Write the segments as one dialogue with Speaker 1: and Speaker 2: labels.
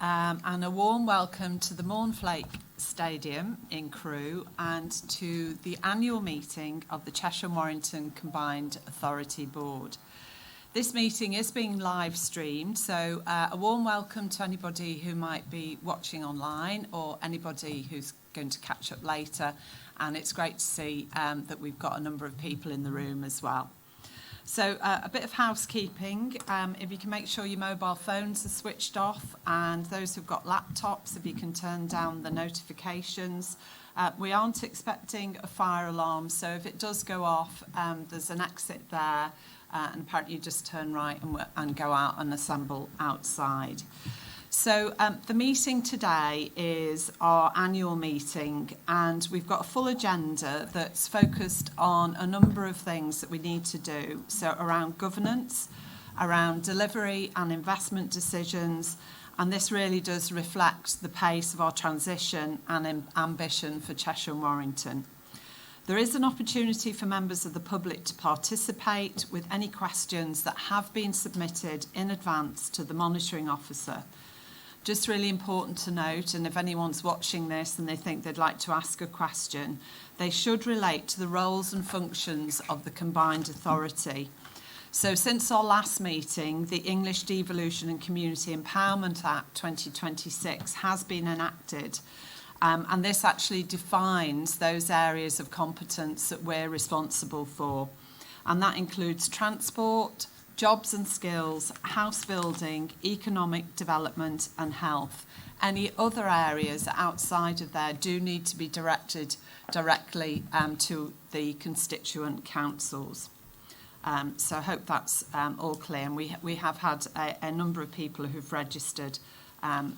Speaker 1: And a warm welcome to the Mornflake Stadium in Crewe and to the annual meeting of the Cheshire and Warrington Combined Authority Board. This meeting is being live streamed, so a warm welcome to anybody who might be watching online or anybody who's going to catch up later. And it's great to see that we've got a number of people in the room as well. So a bit of housekeeping, if you can make sure your mobile phones are switched off, and those who've and laptops, if you can turn down the notifications. We aren't expecting a fire alarm, so if it does go off, there's an exit there, and apparently you just turn right and go out and assemble outside. So the meeting today is our annual meeting, and we've got a full agenda that's focused on a number of things that we need to do. So around governance, around delivery and investment decisions, and this really does reflect the pace of our transition and ambition for Cheshire and Warrington. There is an opportunity for members of the public to participate with any questions that have been submitted in advance to the monitoring officer. Just really important to note, and if anyone's watching this and they think they'd like to ask a question, they should relate to the roles and functions of the combined authority. So since our last meeting, the English Devolution and Community Empowerment Act 2026 has been enacted, and this actually defines those areas of competence that we're responsible for. And that includes transport, jobs and skills, house building, economic development and health. Any other areas outside of there do need to be directed directly to the constituent councils. So I hope that's all clear. And we have had a number of people who've registered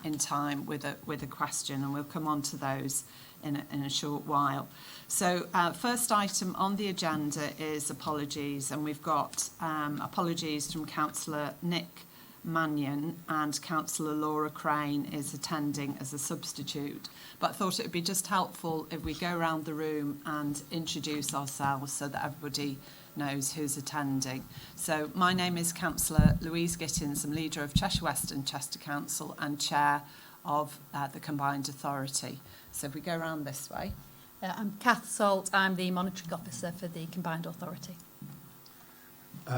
Speaker 1: in time with a question, and we'll come on to those in a short while. So first item on the agenda is apologies, and we've got apologies from Councillor Nick Mannion, and Councillor Laura Crane is attending as a substitute. But I thought it would be just helpful if we go around the room and introduce ourselves so that everybody knows who's attending. So my name is Councillor Louise Gittins. I'm leader of Cheshire West and Chester Council and chair of the Combined Authority. So if we go around this way.
Speaker 2: I'm Kath Salt. I'm the monitoring officer for the Combined Authority.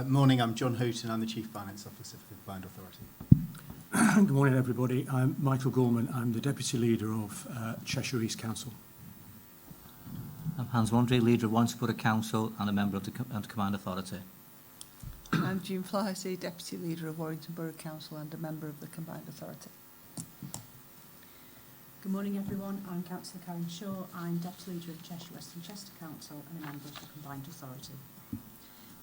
Speaker 3: Morning, I'm John Houghton. I'm the Chief Finance Officer for the Combined Authority.
Speaker 4: Good morning, everybody. I'm Michael Gorman. I'm the Deputy Leader of Cheshire East Council.
Speaker 5: I'm Hans Wandry, Leader of Warrington Borough Council and a member of the Combined Authority.
Speaker 6: I'm Jean Flaherty, Deputy Leader of Warrington Borough Council and a member of the Combined Authority.
Speaker 7: Good morning, everyone. I'm Councillor Karen Shaw. I'm Deputy Leader of Cheshire West and Chester Council and a member of the Combined Authority.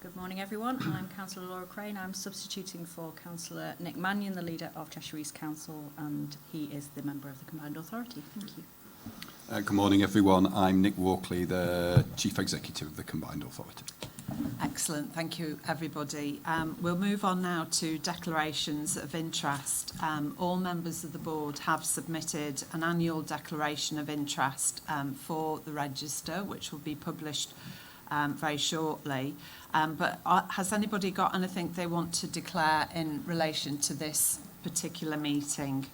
Speaker 8: Good morning, everyone. I'm Councillor Laura Crane. I'm substituting for Councillor Nick Mannion, the Leader of Cheshire East Council, and he is the member of the Combined Authority. Thank you.
Speaker 9: Good morning, everyone. I'm Nick Walkley, the Chief Executive of the Combined Authority.
Speaker 1: Excellent. Thank you, everybody. We'll move on now to declarations of interest. All members of the board have submitted an annual declaration of interest for the register, which will be published very shortly. But has anybody got anything they want to declare in relation to this particular meeting?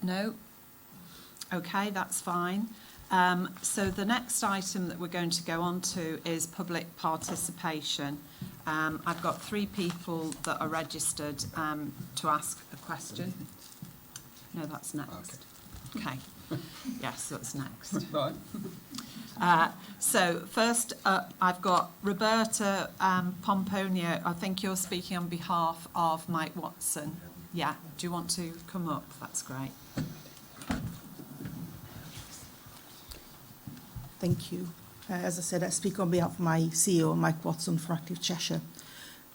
Speaker 1: No? Okay, that's fine. So the next item that we're going to go on to is public participation. I've got 3 people that are registered to ask a question. No, that's next. Okay. Yes, that's next.
Speaker 9: Right.
Speaker 1: So first up, I've got Roberta Pomponio. I think you're speaking on behalf of Mike Watson. Yeah, do you want to come up? That's great.
Speaker 10: Thank you. As I said, I speak on behalf of my CEO, Mike Watson, for Active Cheshire.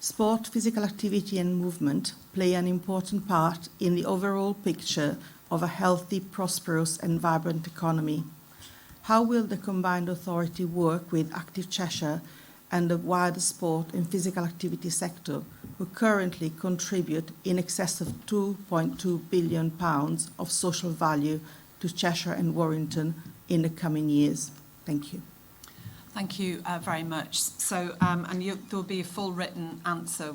Speaker 10: Sport, physical activity and movement play an important part in the overall picture of a healthy, prosperous and vibrant economy. How will the Combined Authority work with Active Cheshire and the wider sport and physical activity sector, who currently contribute in excess of £2.2 billion of social value to Cheshire and Warrington in the coming years? Thank you.
Speaker 1: Thank you very much. So, there'll be a full written answer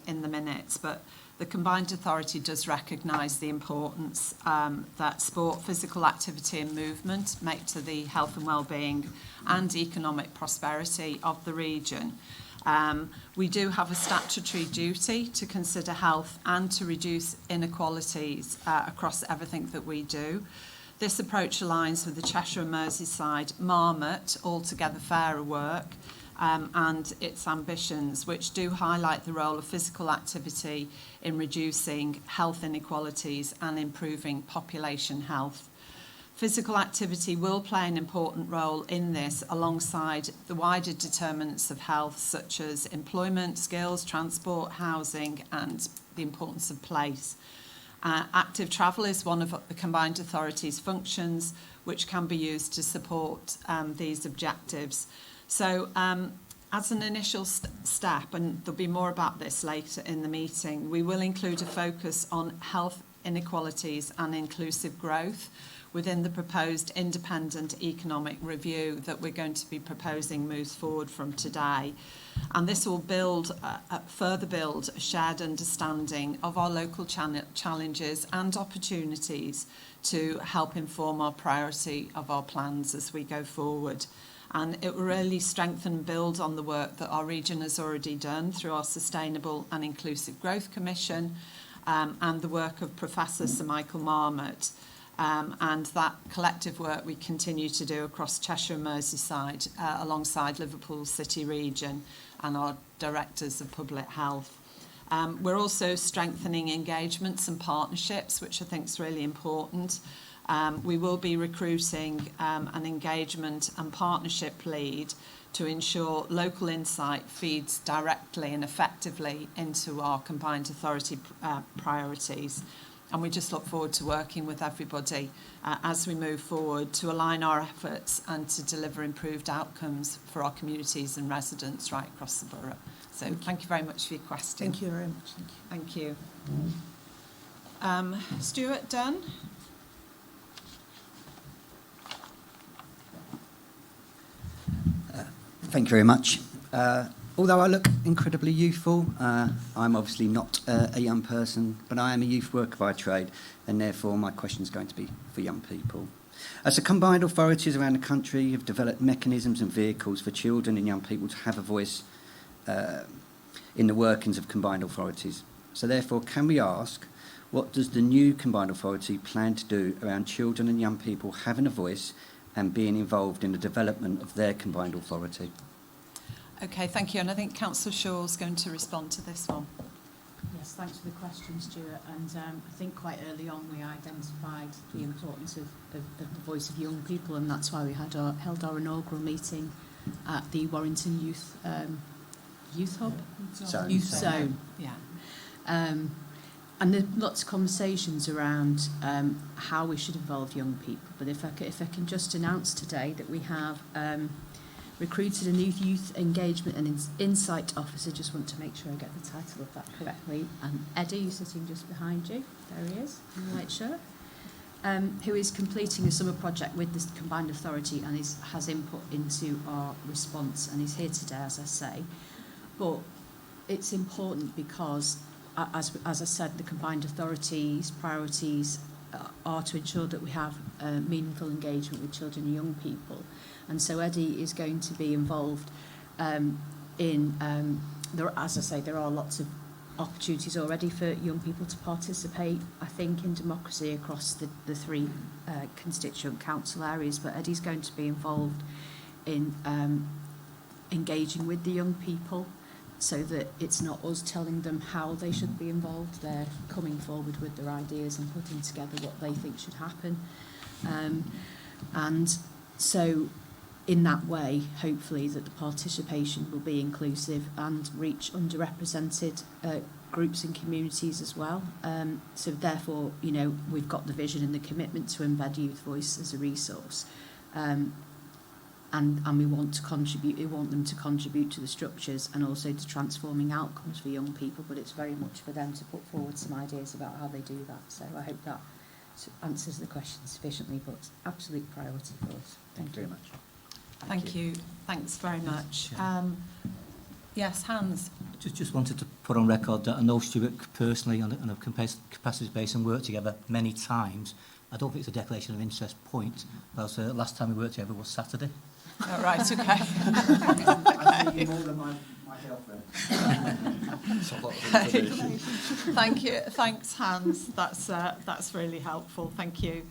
Speaker 1: in the minutes, but the Combined Authority does recognise the importance that sport, physical activity and movement make to the health and well-being and economic prosperity of the region. We do have a statutory duty to consider health and to reduce inequalities across everything that we do. This approach aligns with the Cheshire and Merseyside Marmot Altogether Fairer work and its ambitions, which do highlight the role of physical activity in reducing health inequalities and improving population health. Physical activity will play an important role in this alongside the wider determinants of health such as employment, skills, transport, housing and the importance of place. Active travel is one of the Combined Authority's functions which can be used to support these objectives. So as an initial step, and there'll be more about this later in the meeting, we will include a focus on health inequalities and inclusive growth within the proposed independent economic review that we're going to be proposing moves forward from today. And this will further build a shared understanding of our local challenges and opportunities to help inform our priority of our plans as we go forward. And it will really strengthen and build on the work that our region has already done through our Sustainable and Inclusive Growth Commission and the work of Professor Sir Michael Marmot. And that collective work we continue to do across Cheshire and Merseyside alongside Liverpool City Region and our Directors of Public Health. We're also strengthening engagements and partnerships, which I think is really important. We will be recruiting an engagement and partnership lead to ensure local insight feeds directly and effectively into our Combined Authority priorities. And we just look forward to working with everybody as we move forward to align our efforts and to deliver improved outcomes for our communities and residents right across the borough. So thank you very much for your question.
Speaker 10: Thank you very much.
Speaker 1: Thank you. Stuart Dunn.
Speaker 11: Thank you very much. Although I look incredibly youthful, I'm obviously not a young person, but I am a youth worker by trade, and therefore my question is going to be for young people. As the combined authorities around the country have developed mechanisms and vehicles for children and young people to have a voice in the workings of combined authorities. So therefore, can we ask, what does the new combined authority plan to do around children and young people having a voice and being involved in the development of their combined authority?
Speaker 1: Okay, thank you. And I think Councillor Shaw's going to respond to this one.
Speaker 7: Yes, thanks for the question, Stuart. And I think quite early on we identified the importance of the voice of young people, and that's why we held our inaugural meeting at the Warrington Youth Hub? Youth Zone.
Speaker 1: Yeah.
Speaker 7: And there's lots of conversations around how we should involve young people. But if I can just announce today that we have recruited a new youth engagement and insight officer. Just want to make sure I get the title of that correctly. And Eddie, who's sitting just behind you, there he is, in the white shirt, who is completing a summer project with the Combined Authority and has input into our response, and he's here today, as I say. But it's important because, as I said, the Combined Authority's priorities are to ensure that we have meaningful engagement with children and young people. And so Eddie is going to be involved as I say, there are lots of opportunities already for young people to participate, I think, in democracy across the three constituent council areas. But Eddie's going to be involved in engaging with the young people so that it's not us telling them how they should be involved. They're coming forward with their ideas and putting together what they think should happen. And so in that way, hopefully, that the participation will be inclusive and reach underrepresented groups and communities as well. So therefore, you know, we've got the vision and the commitment to embed youth voice as a resource. And we want to contribute. We want them to contribute to the structures and also to transforming outcomes for young people. But it's very much for them to put forward some ideas about how they do that. So I hope that answers the question sufficiently. But it's absolute priority for us.
Speaker 11: Thank you very much.
Speaker 1: Thank you. Thanks very much. Yes, Hans.
Speaker 5: Just wanted to put on record that I know Stuart personally on a capacity base and worked together many times. I don't think it's a declaration of interest point. But last time we worked together was Saturday.
Speaker 1: All right, okay.
Speaker 11: More than my girlfriend.
Speaker 1: Thank you. Thanks, Hans. That's really helpful. Thank you.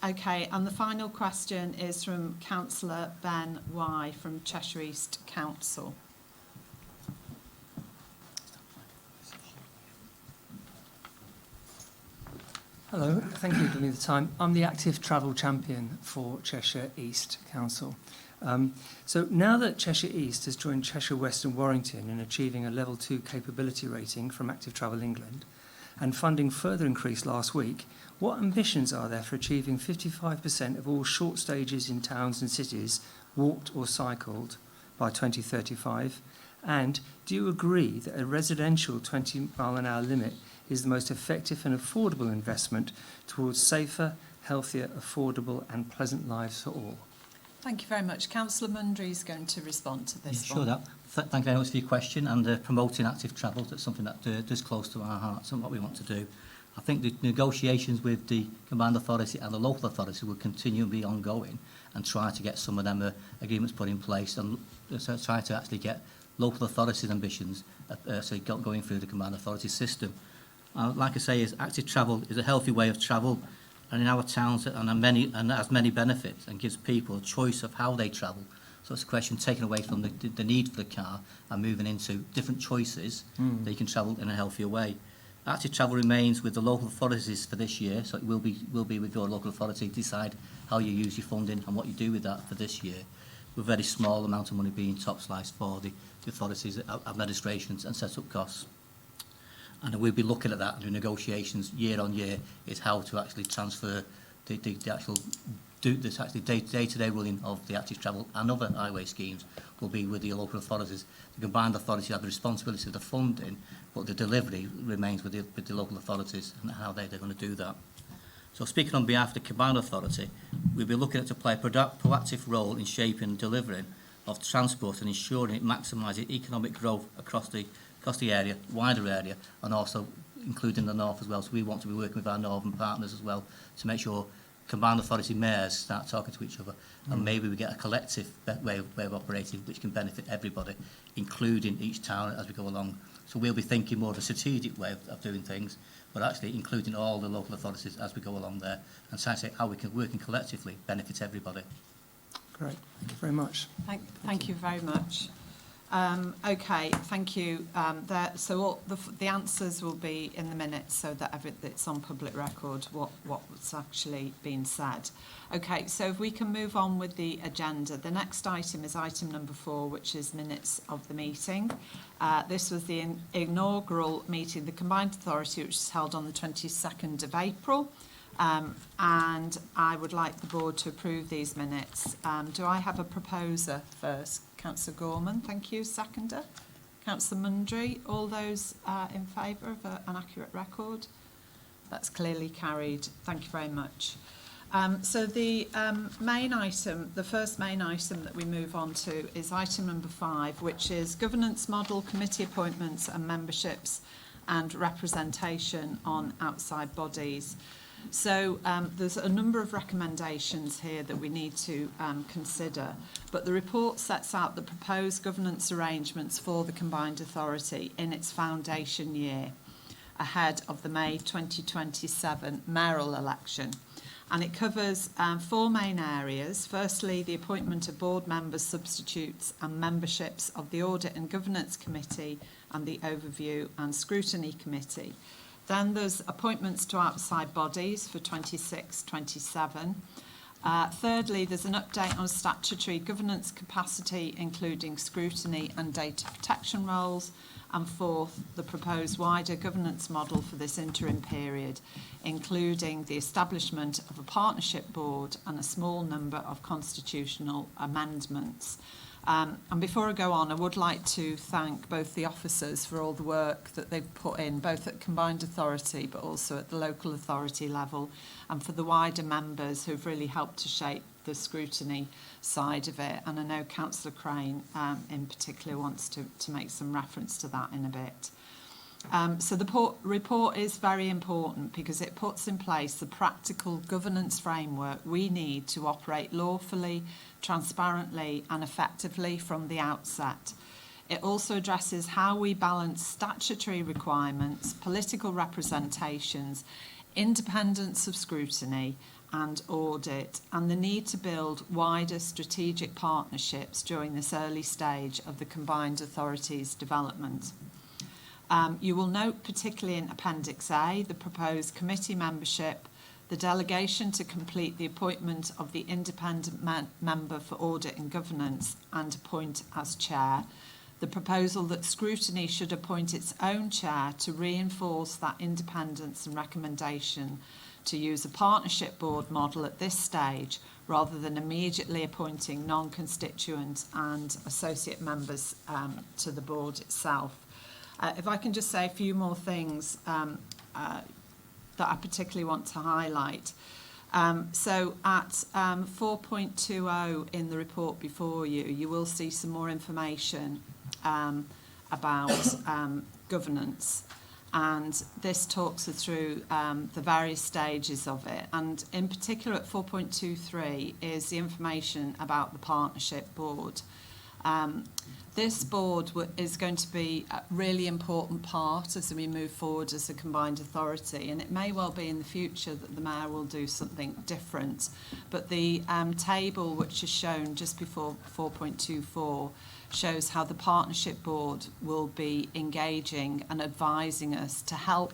Speaker 1: Okay, and the final question is from Councillor Ben Y from Cheshire East Council.
Speaker 12: Hello, thank you for giving me the time. I'm the active travel champion for Cheshire East Council. So now that Cheshire East has joined Cheshire West and Warrington in achieving a level 2 capability rating from Active Travel England, and funding further increased last week, what ambitions are there for achieving 55% of all short stages in towns and cities walked or cycled by 2035? And do you agree that a residential 20-mile-an-hour limit is the most effective and affordable investment towards safer, healthier, affordable and pleasant lives for all?
Speaker 1: Thank you very much. Councillor Mundry is going to respond to this
Speaker 5: Sure.
Speaker 1: one.
Speaker 5: Thank you very much for your question. And promoting active travel, that's something that is close to our hearts and what we want to do. I think the negotiations with the Combined Authority and the local authority will continue and be ongoing, and try to get some of them agreements put in place, and try to actually get local authorities' ambitions going through the Combined Authority system. Like I say, active travel is a healthy way of travel, and in our towns and has many benefits and gives people a choice of how they travel. So it's a question taken away from the need for the car and moving into different choices that you can travel in a healthier way. Active travel remains with the local authorities for this year, so it will be with your local authority to decide how you use your funding and what you do with that for this year, with a very small amount of money being top sliced for the authorities' administrations and set-up costs. And we'll be looking at that and doing negotiations year on year, is how to actually transfer the actual day-to-day running of the active travel and other highway schemes will be with the local authorities. The Combined Authority have the responsibility of the funding, but the delivery remains with the local authorities and how they're going to do that. So speaking on behalf of the Combined Authority, we'll be looking to play a proactive role in shaping and delivering of transport and ensuring it maximises economic growth across the area, wider area, and also including the north as well. So we want to be working with our northern partners as well to make sure Combined Authority mayors start talking to each other, and maybe we get a collective way of operating which can benefit everybody, including each town as we go along. So we'll be thinking more of a strategic way of doing things, but actually including all the local authorities as we go along there, and trying to say how we can work collectively benefit everybody.
Speaker 12: Great, thank you very much.
Speaker 1: Thank you very much. Okay, thank you. So all the answers will be in the minutes, so that it's on public record what's actually been said. Okay, so if we can move on with the agenda. The next item is item number 4, which is minutes of the meeting. This was the inaugural meeting of the Combined Authority, which was held on the 22nd of April. And I would like the board to approve these minutes. Do I have a proposer first? Councillor Gorman, thank you. Seconder? Councillor Mundry. All those in favour of an accurate record? That's clearly carried. Thank you very much. So the main item, the first main item that we move on to is item number 5, which is governance model, committee appointments and memberships and representation on outside bodies. So there's a number of recommendations here that we need to consider, but the report sets out the proposed governance arrangements for the Combined Authority in its foundation year ahead of the May 2027 mayoral election. And it covers 4 main areas. Firstly, the appointment of board members, substitutes and memberships of the Audit and Governance Committee and the Overview and Scrutiny Committee. Then there's appointments to outside bodies for 26-27. Thirdly, there's an update on statutory governance capacity, including scrutiny and data protection roles. And fourth, the proposed wider governance model for this interim period, including the establishment of a partnership board and a small number of constitutional amendments. And before I go on, I would like to thank both the officers for all the work that they've put in, both at Combined Authority but also at the local authority level, and for the wider members who've really helped to shape the scrutiny side of it, and I know Councillor Crane in particular wants to make some reference to that in a bit. So the report is very important because it puts in place the practical governance framework we need to operate lawfully, transparently and effectively from the outset. It also addresses how we balance statutory requirements, political representations, independence of scrutiny and audit, and the need to build wider strategic partnerships during this early stage of the combined authorities' development. You will note, particularly in Appendix A, the proposed committee membership, the delegation to complete the appointment of the independent member for audit and governance and appoint as chair, the proposal that scrutiny should appoint its own chair to reinforce that independence and recommendation to use a partnership board model at this stage rather than immediately appointing non-constituent and associate members to the board itself. If I can just say a few more things that I particularly want to highlight. So at 4.20 in the report before you, you will see some more information about governance. And this talks us through the various stages of it. And in particular at 4.23 is the information about the partnership board. This board is going to be a really important part as we move forward as a combined authority, and it may well be in the future that the Mayor will do something different. But the table which is shown just before 4.24 shows how the partnership board will be engaging and advising us to help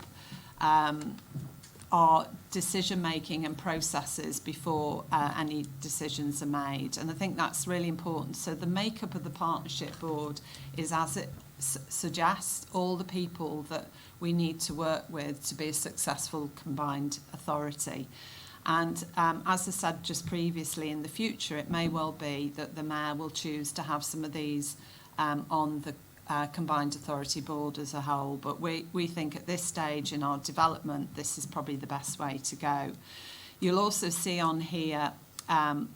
Speaker 1: our decision-making and processes before any decisions are made. And I think that's really important. So the makeup of the partnership board is as it suggests, all the people that we need to work with to be a successful combined authority. And as I said just previously, in the future, it may well be that the Mayor will choose to have some of these on the combined authority board as a whole, but we think at this stage in our development this is probably the best way to go. You'll also see on here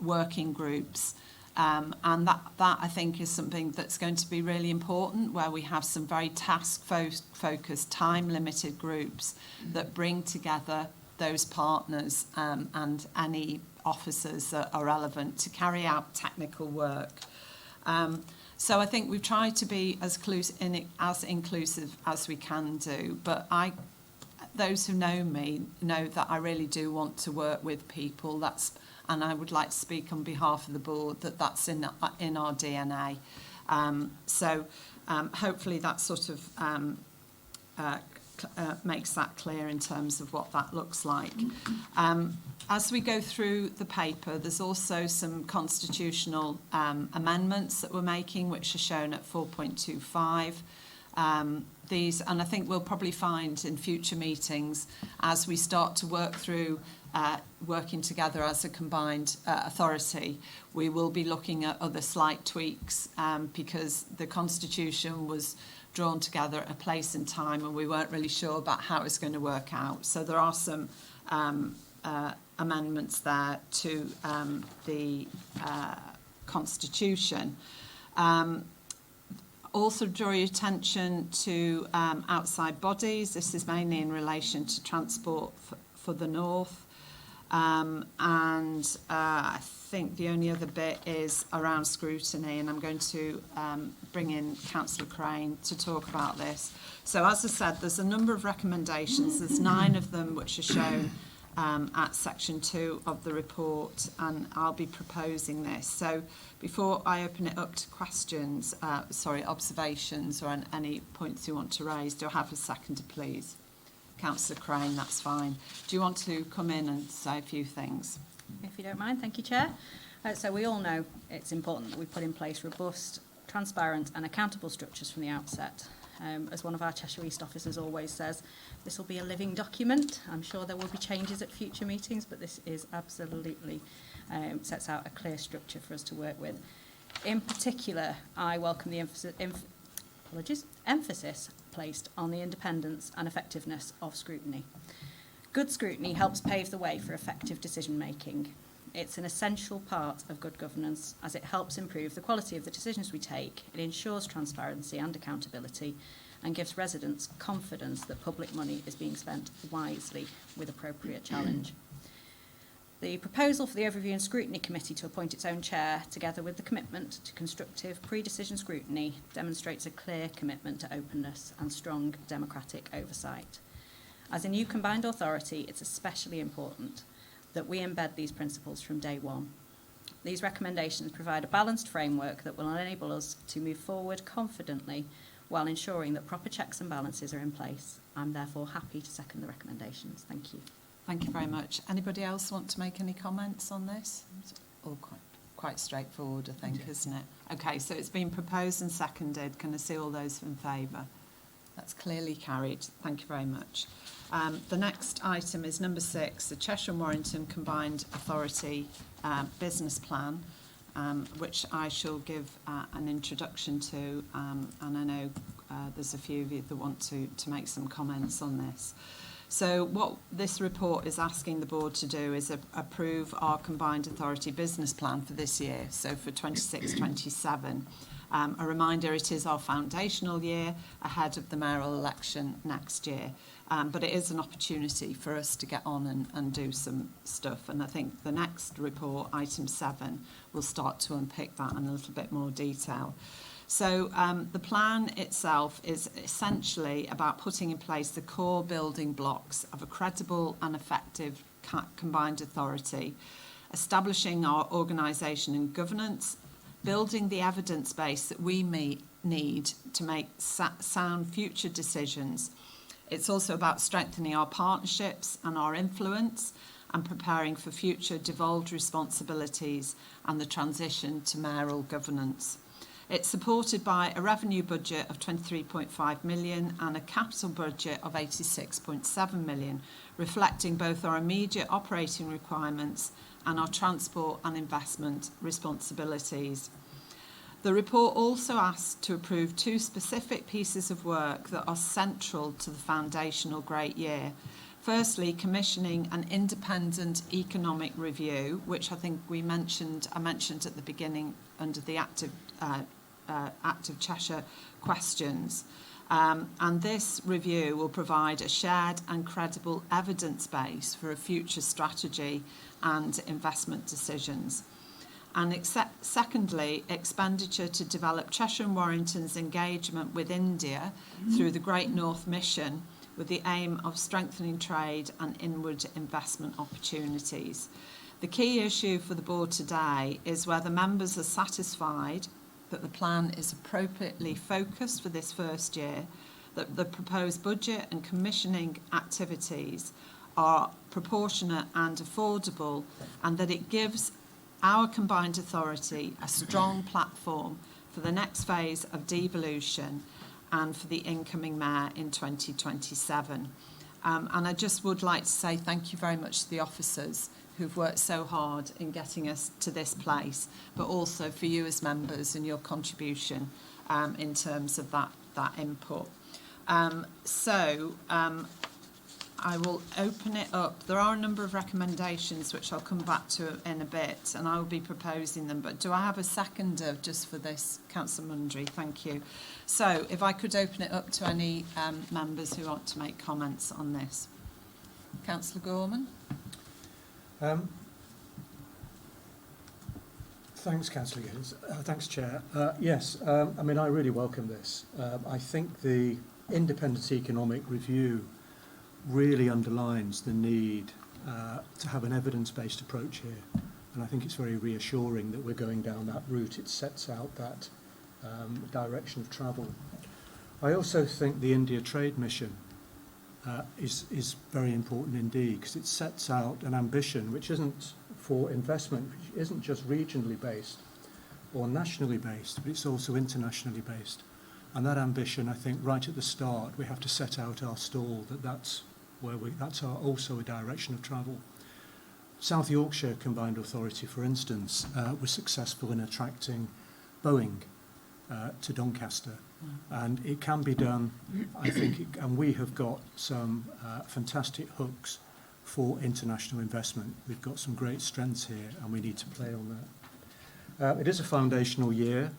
Speaker 1: working groups, and that I think is something that's going to be really important, where we have some very task-focused, time-limited groups that bring together those partners and any officers that are relevant to carry out technical work. So I think we've tried to be as inclusive as we can do, but those who know me know that I really do want to work with people. And I would like to speak on behalf of the board that's in our DNA. So hopefully that sort of makes that clear in terms of what that looks like. As we go through the paper, there's also some constitutional amendments that we're making, which are shown at 4.25. These, and I think we'll probably find in future meetings, as we start to work through working together as a combined authority, we will be looking at other slight tweaks because the Constitution was drawn together at a place and time and we weren't really sure about how it's going to work out. So there are some amendments there to the Constitution. Also draw your attention to outside bodies. This is mainly in relation to transport for the North. I think the only other bit is around scrutiny, and I'm going to bring in Councillor Crane to talk about this. So as I said, there's a number of recommendations. There's 9 of them which are shown at section 2 of the report, and I'll be proposing this. So before I open it up to questions, observations or any points you want to raise, do I have a seconder, please? Councillor Crane, that's fine. Do you want to come in and say a few things?
Speaker 8: If you don't mind, thank you, Chair. So we all know it's important that we put in place robust, transparent and accountable structures from the outset. As one of our Cheshire East officers always says, this will be a living document. I'm sure there will be changes at future meetings, but this is absolutely sets out a clear structure for us to work with. In particular, I welcome the emphasis placed on the independence and effectiveness of scrutiny. Good scrutiny helps pave the way for effective decision making. It's an essential part of good governance as it helps improve the quality of the decisions we take, it ensures transparency and accountability, and gives residents confidence that public money is being spent wisely with appropriate challenge. The proposal for the Overview and Scrutiny Committee to appoint its own chair, together with the commitment to constructive pre-decision scrutiny, demonstrates a clear commitment to openness and strong democratic oversight. As a new combined authority, it's especially important that we embed these principles from day one. These recommendations provide a balanced framework that will enable us to move forward confidently while ensuring that proper checks and balances are in place. I'm therefore happy to second the recommendations. Thank you.
Speaker 1: Thank you very much. Anybody else want to make any comments on this? It's all quite straightforward, I think, isn't it? Okay, so it's been proposed and seconded. Can I see all those in favour? That's clearly carried. Thank you very much. The next item is number 6, the Cheshire and Warrington Combined Authority Business Plan, which I shall give an introduction to, and I know there's a few of you that want to make some comments on this. So what this report is asking the board to do is approve our combined authority business plan for this year, so for 26-27. A reminder, it is our foundational year ahead of the mayoral election next year, but it is an opportunity for us to get on and do some stuff, and I think the next report, item 7, will start to unpick that in a little bit more detail. So the plan itself is essentially about putting in place the core building blocks of a credible and effective combined authority, establishing our organisation and governance, building the evidence base that we need to make sound future decisions. It's also about strengthening our partnerships and our influence and preparing for future devolved responsibilities and the transition to mayoral governance. It's supported by a revenue budget of 23.5 million and a capital budget of 86.7 million, reflecting both our immediate operating requirements and our transport and investment responsibilities. The report also asks to approve 2 specific pieces of work that are central to the foundational great year. Firstly, commissioning an independent economic review, which I think I mentioned at the beginning under the Active Cheshire questions. And this review will provide a shared and credible evidence base for a future strategy and investment decisions. And secondly, expenditure to develop Cheshire and Warrington's engagement with India through the Great North Mission, with the aim of strengthening trade and inward investment opportunities. The key issue for the board today is whether members are satisfied that the plan is appropriately focused for this first year, that the proposed budget and commissioning activities are proportionate and affordable, and that it gives our combined authority a strong platform for the next phase of devolution and for the incoming mayor in 2027. And I just would like to say thank you very much to the officers who've worked so hard in getting us to this place, but also for you as members and your contribution in terms of that input. I will open it up. There are a number of recommendations which I'll come back to in a bit, and I will be proposing them. But do I have a seconder just for this? Councillor Mundry, thank you. So if I could open it up to any members who want to make comments on this. Councillor Gorman.
Speaker 4: Thanks, Councillor Gibbs. Thanks, Chair. Yes, I mean, I really welcome this. I think the independent economic review really underlines the need to have an evidence-based approach here. And I think it's very reassuring that we're going down that route. It sets out that direction of travel. I also think the India Trade Mission is very important indeed, because it sets out an ambition which isn't for investment, which isn't just regionally based or nationally based, but it's also internationally based. And that ambition, I think, right at the start, we have to set out our stall that's also a direction of travel. South Yorkshire Combined Authority, for instance, was successful in attracting Boeing to Doncaster. And it can be done, I think, and we have got some fantastic hooks for international investment. We've got some great strengths here and we need to play on that. It is a foundational year.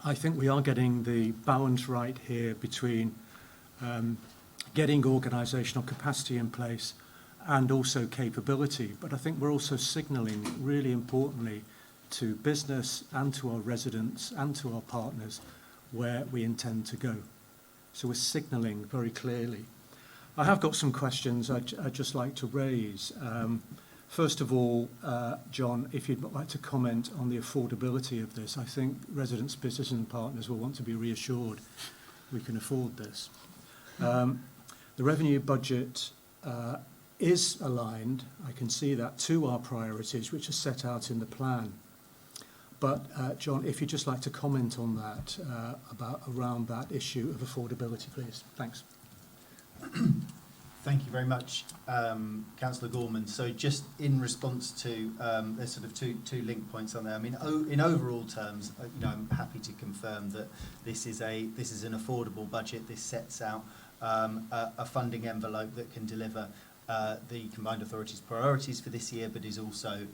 Speaker 4: I think we are getting the balance right here between getting organisational capacity in place and also capability. But I think we're also signalling, really importantly, to business and to our residents and to our partners where we intend to go. So we're signalling very clearly. I have got some questions I'd just like to raise. First of all, John, if you'd like to comment on the affordability of this. I think residents, business and partners will want to be reassured we can afford this. The revenue budget is aligned, I can see that, to our priorities, which are set out in the plan. But, John, if you'd just like to comment on that, around that issue of affordability, please. Thanks.
Speaker 3: Thank you very much, Councillor Gorman. So just in response to, there's sort of two link points on there. I mean, in overall terms, I'm happy to confirm that this is an affordable budget. This sets out a funding envelope that can deliver the Combined Authority's priorities for this year, but is also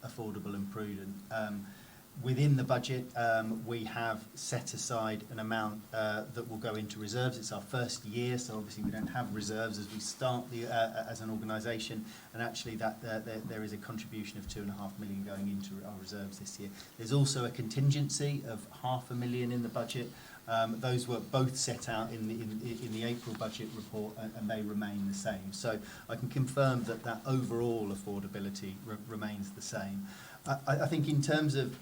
Speaker 3: affordable and prudent. Within the budget, we have set aside an amount that will go into reserves. It's our first year, so obviously we don't have reserves as we start as an organisation, and actually there is a contribution of £2.5 million going into our reserves this year. There's also a contingency of £500,000 in the budget. Those were both set out in the April budget report, and they remain the same. So I can confirm that overall affordability remains the same. I think in terms of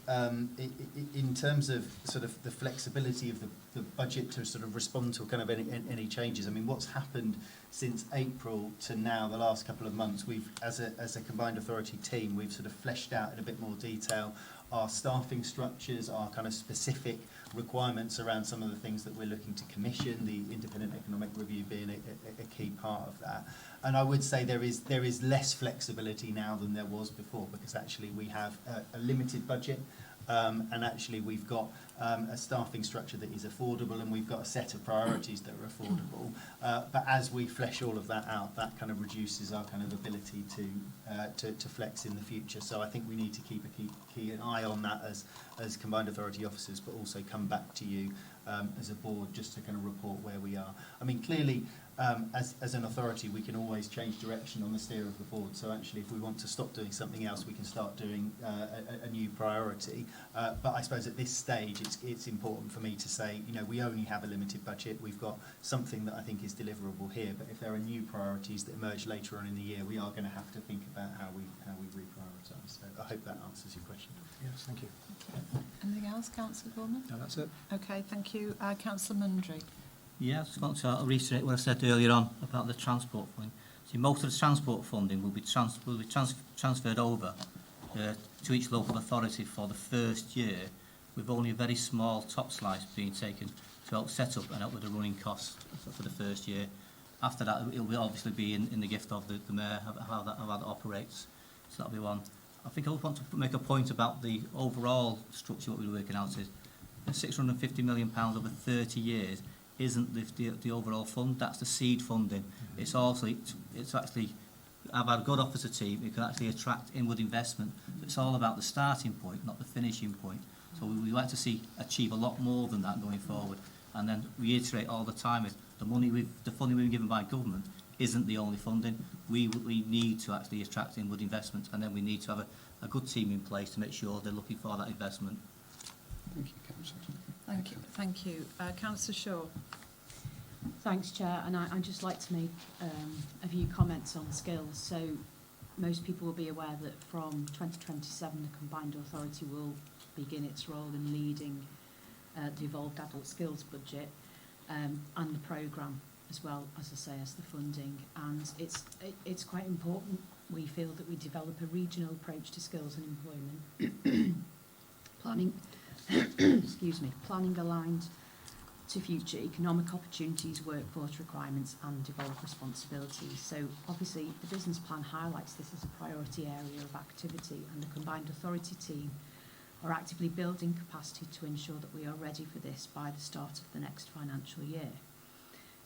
Speaker 3: sort of the flexibility of the budget to sort of respond to kind of any changes. I mean, what's happened since April to now, the last couple of months, we've as a Combined Authority team, we've sort of fleshed out in a bit more detail our staffing structures, our kind of specific requirements around some of the things that we're looking to commission, the independent economic review being a key part of that. And I would say there is less flexibility now than there was before, because actually we have a limited budget, and actually we've got a staffing structure that is affordable, and we've got a set of priorities that are affordable. But as we flesh all of that out, that kind of reduces our kind of ability to flex in the future. So I think we need to keep an eye on that as Combined Authority officers, but also come back to you as a board just to kind of report where we are. I mean, clearly, as an authority, we can always change direction on the steer of the board. So actually, if we want to stop doing something else, we can start doing a new priority. But I suppose at this stage, it's important for me to say, we only have a limited budget. We've got something that I think is deliverable here. But if there are new priorities that emerge later on in the year, we are going to have to think about how we reprioritise. So I hope that answers your question.
Speaker 4: Yes, thank you.
Speaker 1: Anything else, Councillor Gorman?
Speaker 4: No, that's it.
Speaker 1: Okay, thank you. Councillor Mundry.
Speaker 5: Yeah, I just want to reiterate what I said earlier on about the transport funding. See, most of the transport funding will be transferred over to each local authority for the first year, with only a very small top slice being taken to help set up and help with the running costs for the first year. After that, it will obviously be in the gift of the Mayor, how that operates. So that'll be one. I think I want to make a point about the overall structure, what we're working out is the £650 million over 30 years isn't the overall fund, that's the seed funding. It's actually, I've had a good officer team who can actually attract inward investment. It's all about the starting point, not the finishing point. So we like to achieve a lot more than that going forward. And then reiterate all the time is the funding we've been given by government isn't the only funding. We need to actually attract inward investment, and then we need to have a good team in place to make sure they're looking for that investment.
Speaker 9: Thank you, Councillor.
Speaker 1: Thank you. Councillor Shaw.
Speaker 7: Thanks, Chair. And I'd just like to make a few comments on skills. So most people will be aware that from 2027, the Combined Authority will begin its role in leading the Evolved Adult Skills budget and the programme, as well, as I say, as the funding. And it's quite important, we feel, that we develop a regional approach to skills and employment. Planning aligned to future economic opportunities, workforce requirements and devolved responsibilities. So obviously the business plan highlights this as a priority area of activity, and the Combined Authority team are actively building capacity to ensure that we are ready for this by the start of the next financial year.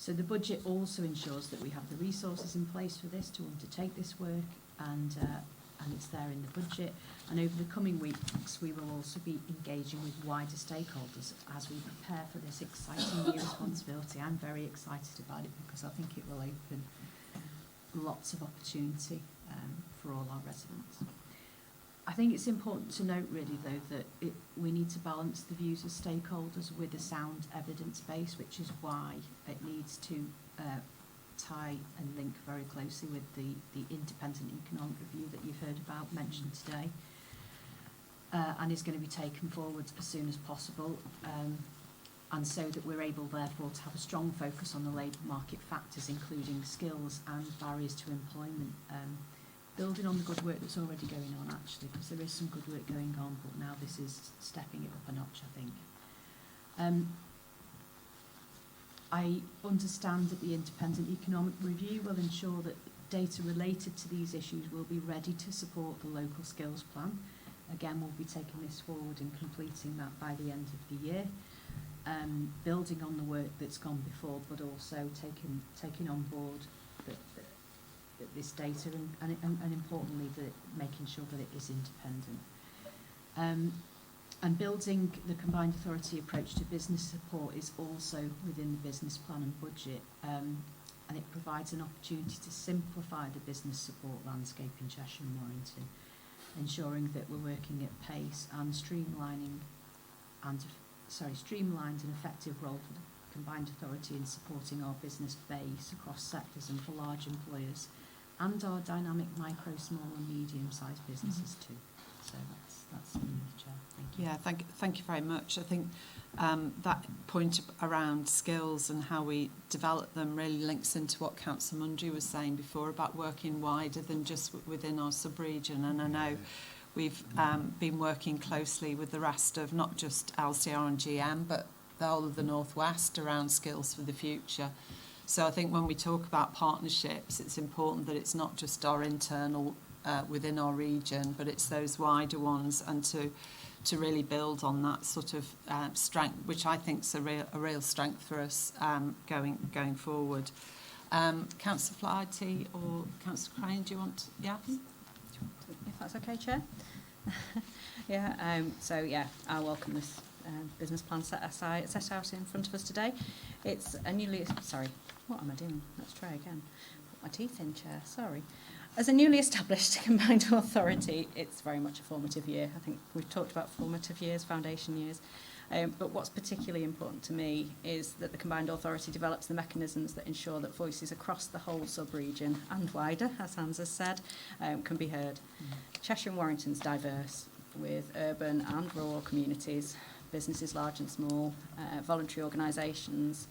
Speaker 7: So the budget also ensures that we have the resources in place for this to undertake this work, and it's there in the budget. And over the coming weeks, we will also be engaging with wider stakeholders as we prepare for this exciting new responsibility. I'm very excited about it because I think it will open lots of opportunity for all our residents. I think it's important to note really though that we need to balance the views of stakeholders with a sound evidence base, which is why it needs to tie and link very closely with the independent economic review that you've heard about mentioned today, and is going to be taken forward as soon as possible, and so that we're able therefore to have a strong focus on the labour market factors, including skills and barriers to employment, building on the good work that's already going on actually, because there is some good work going on, but now this is stepping it up a notch, I think. I understand that the independent economic review will ensure that data related to these issues will be ready to support the local skills plan. Again, we'll be taking this forward and completing that by the end of the year, building on the work that's gone before, but also taking on board this data and importantly, making sure that it is independent. And building the combined authority approach to business support is also within the business plan and budget, and it provides an opportunity to simplify the business support landscape in Cheshire and Warrington, ensuring that we're working at pace and streamlined and effective role for the combined authority in supporting our business base across sectors and for large employers and our dynamic micro, small and medium-sized businesses too. So that's me, Chair. Thank you.
Speaker 1: Yeah, thank you very much. I think that point around skills and how we develop them really links into what Councillor Mundry was saying before about working wider than just within our sub-region. And I know we've been working closely with the rest of not just LCR and GM, but the whole of the North West around skills for the future. So I think when we talk about partnerships, it's important that it's not just our internal within our region, but it's those wider ones, and to really build on that sort of strength, which I think is a real strength for us going forward. Councillor Flaherty or Councillor Crane, do you want? Yeah.
Speaker 8: If that's okay, Chair. I welcome this business plan set out in front of us today. It's a newly, sorry, what am I doing? Let's try again. Put my teeth in, Chair, sorry. As a newly established combined authority, it's very much a formative year. I think we've talked about formative years, foundation years. But what's particularly important to me is that the combined authority develops the mechanisms that ensure that voices across the whole sub-region and wider, as Hans has said, can be heard. Cheshire and Warrington's diverse, with urban and rural communities, businesses large and small, voluntary organisations,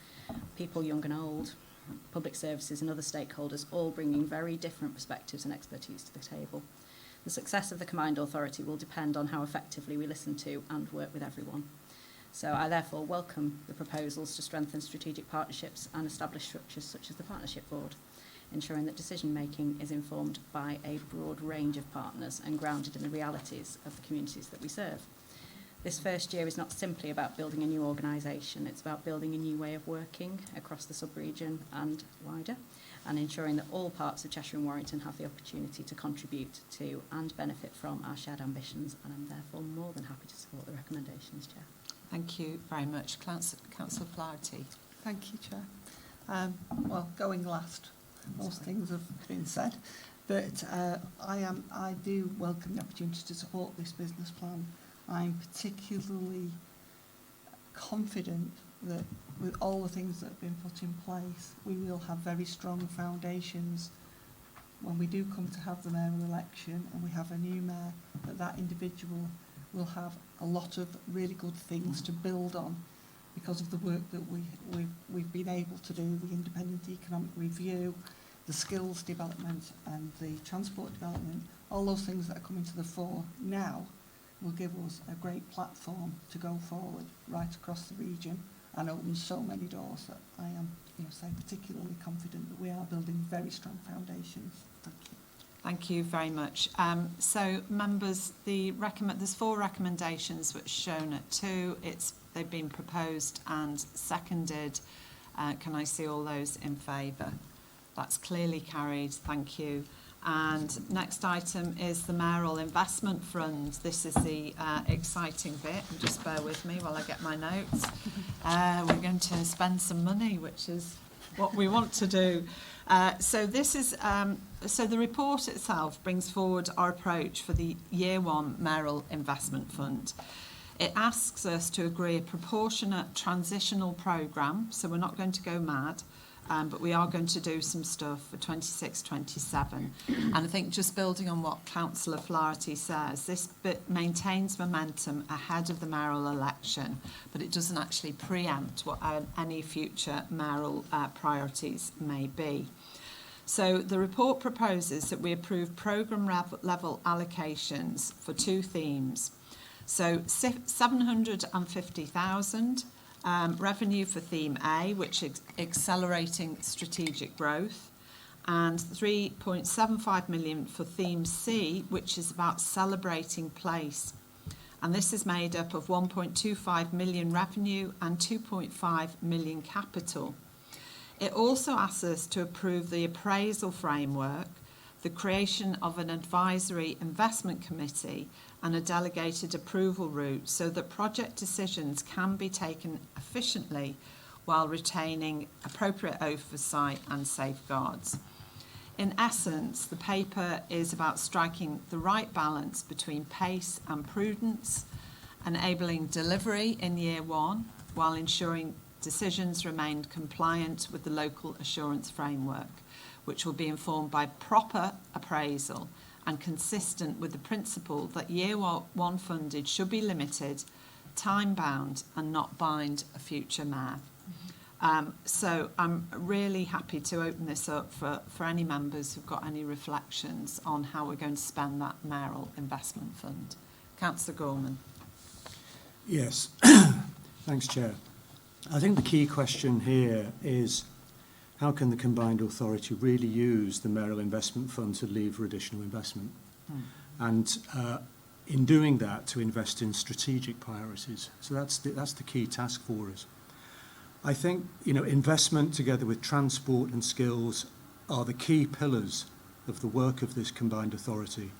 Speaker 8: people young and old, public services and other stakeholders, all bringing very different perspectives and expertise to the table. The success of the combined authority will depend on how effectively we listen to and work with everyone. So I therefore welcome the proposals to strengthen strategic partnerships and establish structures such as the Partnership Board, ensuring that decision making is informed by a broad range of partners and grounded in the realities of the communities that we serve. This first year is not simply about building a new organisation, it's about building a new way of working across the sub-region and wider, and ensuring that all parts of Cheshire and Warrington have the opportunity to contribute to and benefit from our shared ambitions, and I'm therefore more than happy to support the recommendations, Chair.
Speaker 1: Thank you very much. Councillor Flaherty.
Speaker 6: Thank you, Chair. Going last, most things have been said, but I do welcome the opportunity to support this business plan. I'm particularly confident that with all the things that have been put in place, we will have very strong foundations when we do come to have the mayoral election and we have a new mayor, that individual will have a lot of really good things to build on because of the work that we've been able to do, the independent economic review, the skills development and the transport development, all those things that are coming to the fore now will give us a great platform to go forward right across the region and open so many doors that I am, particularly confident that we are building very strong foundations. Thank you.
Speaker 1: Thank you very much. So, members, there's 4 recommendations which are shown at 2. They've been proposed and seconded Can I see all those in favour? That's clearly carried, thank you. And next item is the Mayoral Investment Fund. This is the exciting bit, and just bear with me while I get my notes. We're going to spend some money, which is what we want to do. So the report itself brings forward our approach for the Year 1 Mayoral Investment Fund. It asks us to agree a proportionate transitional programme, so we're not going to go mad, but we are going to do some stuff for 26-27. And I think just building on what Councillor Flaherty says, this bit maintains momentum ahead of the mayoral election, but it doesn't actually preempt what any future mayoral priorities may be. So the report proposes that we approve programme level allocations for 2 themes. So 750,000 revenue for theme A, which is accelerating strategic growth, and 3.75 million for theme C, which is about celebrating place. And this is made up of 1.25 million revenue and 2.5 million capital. It also asks us to approve the appraisal framework, the creation of an advisory investment committee and a delegated approval route so that project decisions can be taken efficiently while retaining appropriate oversight and safeguards. In essence, the paper is about striking the right balance between pace and prudence, enabling delivery in Year 1 while ensuring decisions remained compliant with the local assurance framework, which will be informed by proper appraisal and consistent with the principle that Year 1 funded should be limited, time-bound and not bind a future mayor. So I'm really happy to open this up for any members who've got any reflections on how we're going to spend that mayoral investment fund. Councillor Gorman.
Speaker 4: Yes, thanks, Chair. I think the key question here is how can the combined authority really use the mayoral investment fund to lever additional investment? And in doing that, to invest in strategic priorities. So that's the key task for us. I think, investment together with transport and skills are the key pillars of the work of this combined authority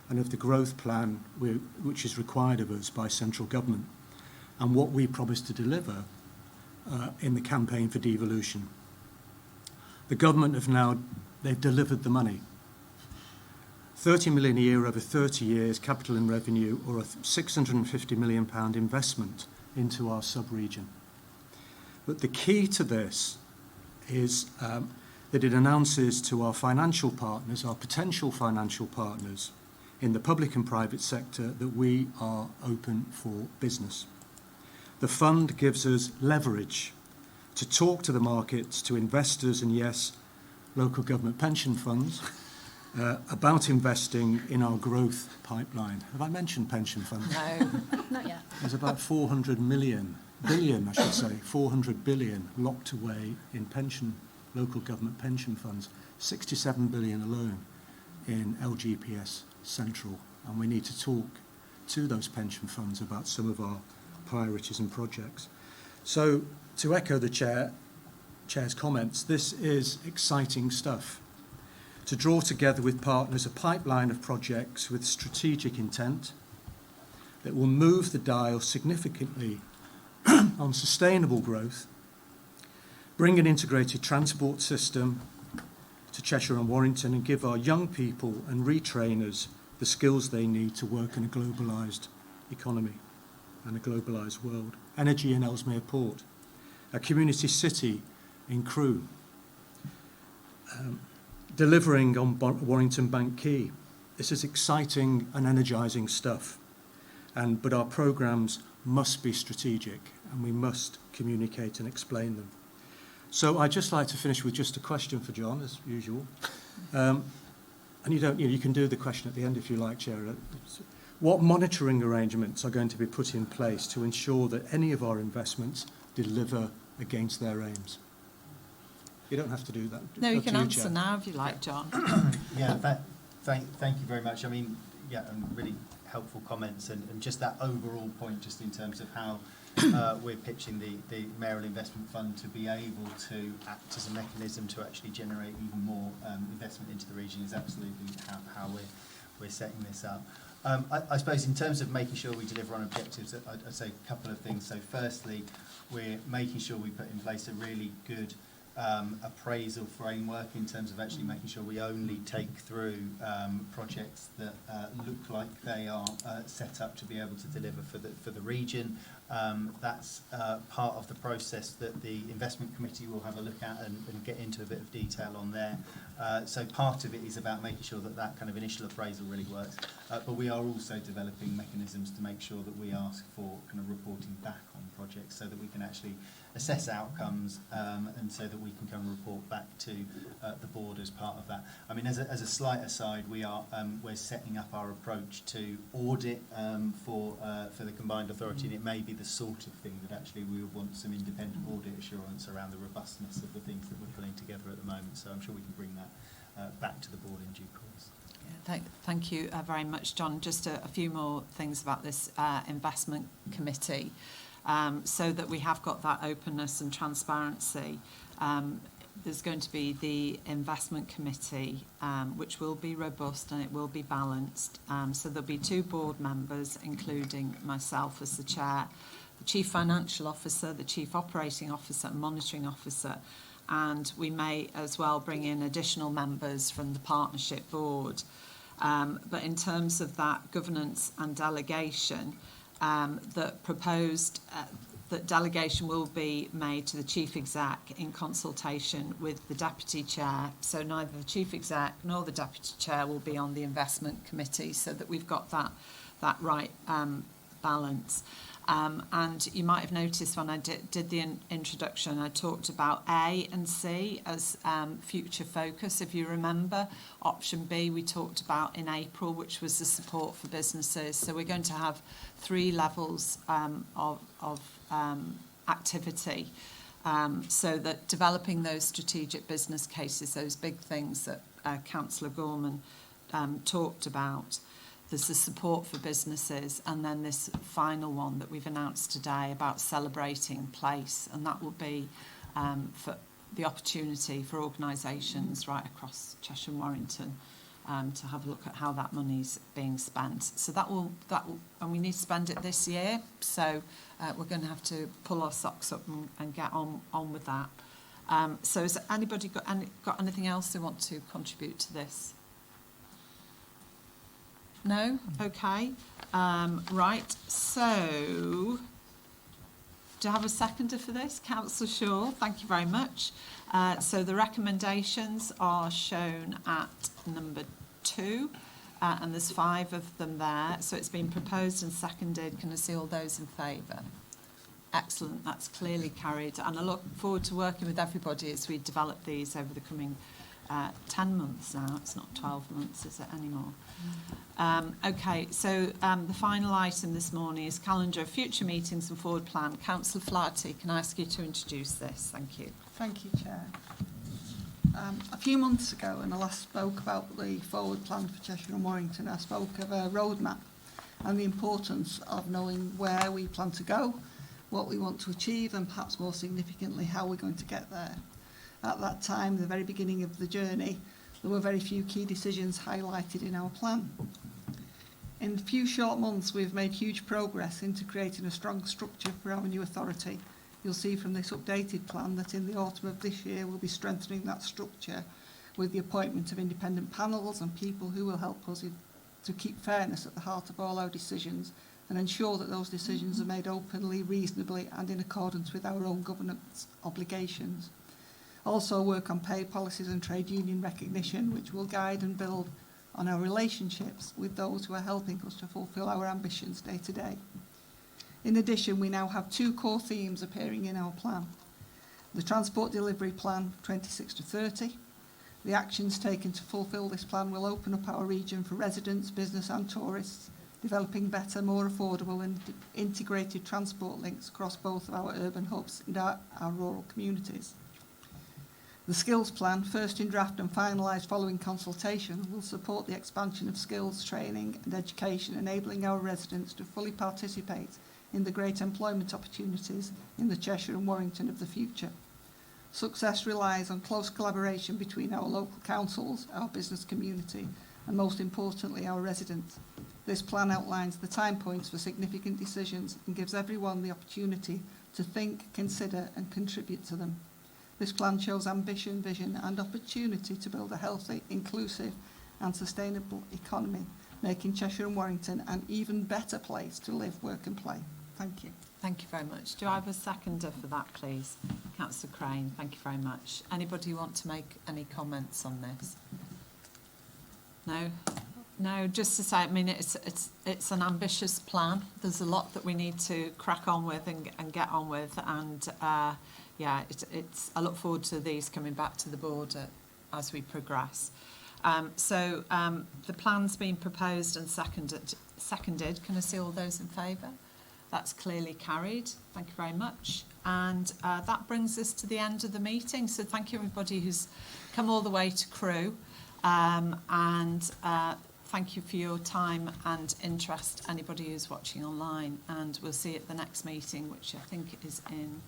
Speaker 4: and of the growth plan which is required of us by central government and what we promise to deliver in the campaign for devolution. The government they've delivered the money. 30 million a year over 30 years, capital and revenue, or a £650 million investment into our sub-region. But the key to this is that it announces to our financial partners, our potential financial partners in the public and private sector, that we are open for business. The fund gives us leverage to talk to the markets, to investors and, yes, local government pension funds about investing in our growth pipeline. Have I mentioned pension funds?
Speaker 1: No.
Speaker 2: Not yet.
Speaker 4: There's about 400 billion, I should say, 400 billion locked away in local government pension funds, 67 billion alone in LGPS Central. And we need to talk to those pension funds about some of our priorities and projects. So, to echo the Chair's comments, this is exciting stuff. To draw together with partners a pipeline of projects with strategic intent that will move the dial significantly on sustainable growth, bring an integrated transport system to Cheshire and Warrington and give our young people and retrainers the skills they need to work in a globalised economy and a globalised world. Energy in Ellesmere Port, a community city in Crewe, delivering on Warrington Bank Quay. This is exciting and energising stuff, but our programmes must be strategic and we must communicate and explain them. So I'd just like to finish with just a question for John, as usual. And you can do the question at the end if you like, Chair. What monitoring arrangements are going to be put in place to ensure that any of our investments deliver against their aims? You don't have to do that.
Speaker 1: No, you
Speaker 4: Up
Speaker 1: can
Speaker 4: to
Speaker 1: answer
Speaker 4: Chair.
Speaker 1: now if you like, John.
Speaker 3: Yeah, thank you very much. I mean, yeah, and really helpful comments and just that overall point just in terms of how we're pitching the mayoral investment fund to be able to act as a mechanism to actually generate even more investment into the region is absolutely how we're setting this up. I suppose in terms of making sure we deliver on objectives, I'd say a couple of things. So firstly, we're making sure we put in place a really good appraisal framework in terms of actually making sure we only take through projects that look like they are set up to be able to deliver for the region. That's part of the process that the investment committee will have a look at and get into a bit of detail on there. So part of it is about making sure that that kind of initial appraisal really works, but we are also developing mechanisms to make sure that we ask for kind of reporting back on projects so that we can actually assess outcomes and so that we can kind of report back to the board as part of that. I mean, as a slight aside, we're setting up our approach to audit for the combined authority, and it may be the sort of thing that actually we would want some independent audit assurance around the robustness of the things that we're pulling together at the moment. So I'm sure we can bring that back to the board in due course.
Speaker 1: Yeah, thank you very much, John. Just a few more things about this investment committee. So that we have got that openness and transparency. There's going to be the investment committee, which will be robust and it will be balanced. So there'll be 2 board members, including myself as the chair, the chief financial officer, the chief operating officer and monitoring officer. And we may as well bring in additional members from the partnership board. But in terms of that governance and delegation, that proposed that delegation will be made to the chief exec in consultation with the deputy chair. So neither the chief exec nor the deputy chair will be on the investment committee, so that we've got that right balance. And you might have noticed when I did the introduction, I talked about A and C as future focus. If you remember, option B we talked about in April, which was the support for businesses. So we're going to have 3 levels of activity, so that developing those strategic business cases, those big things that Councillor Gorman talked about. There's the support for businesses, and then this final one that we've announced today about celebrating place, and that will be for the opportunity for organisations right across Cheshire and Warrington to have a look at how that money's being spent. So that will, and we need to spend it this year. So we're going to have to pull our socks up and get on with that. So has anybody got anything else they want to contribute to this? No? Okay. Right. So, do I have a seconder for this? Councillor Shaw, thank you very much. So the recommendations are shown at number 2, and there's 5 of them there. So it's been proposed and seconded. Can I see all those in favour? Excellent. That's clearly carried. And I look forward to working with everybody as we develop these over the coming 10 months now. It's not 12 months, is it, anymore? Okay, so the final item this morning is calendar of future meetings and forward plan. Councillor Flaherty, can I ask you to introduce this? Thank you.
Speaker 6: Thank you, Chair. A few months ago, when I last spoke about the forward plan for Cheshire and Warrington, I spoke of a roadmap and the importance of knowing where we plan to go, what we want to achieve, and perhaps more significantly, how we're going to get there. At that time, the very beginning of the journey, there were very few key decisions highlighted in our plan. In a few short months, we've made huge progress into creating a strong structure for our new authority. You'll see from this updated plan that in the autumn of this year, we'll be strengthening that structure with the appointment of independent panels and people who will help us to keep fairness at the heart of all our decisions and ensure that those decisions are made openly, reasonably and in accordance with our own governance obligations. Also work on pay policies and trade union recognition, which will guide and build on our relationships with those who are helping us to fulfil our ambitions day to day. In addition, we now have 2 core themes appearing in our plan. The Transport Delivery Plan 26 to 30. The actions taken to fulfil this plan will open up our region for residents, business and tourists, developing better, more affordable and integrated transport links across both of our urban hubs and our rural communities. The Skills Plan, first in draft and finalised following consultation, will support the expansion of skills, training and education, enabling our residents to fully participate in the great employment opportunities in the Cheshire and Warrington of the future. Success relies on close collaboration between our local councils, our business community, and most importantly, our residents. This plan outlines the time points for significant decisions and gives everyone the opportunity to think, consider and contribute to them. This plan shows ambition, vision and opportunity to build a healthy, inclusive and sustainable economy, making Cheshire and Warrington an even better place to live, work and play. Thank you.
Speaker 1: Thank you very much. Do I have a seconder for that, please? Councillor Crane, thank you very much. Anybody want to make any comments on this? No? No, just to say, I mean, it's an ambitious plan. There's a lot that we need to crack on with and get on with, and yeah, I look forward to these coming back to the board as we progress. So the plan's been proposed and seconded. Can I see all those in favour? That's clearly carried. Thank you very much. And that brings us to the end of the meeting. So thank you everybody who's come all the way to Crewe. Thank you for your time and interest, anybody who's watching online. And we'll see you at the next meeting, which I think is in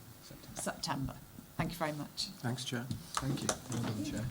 Speaker 1: September. Thank you very much.
Speaker 4: Thanks, Chair.
Speaker 9: Thank you. Well done, Chair.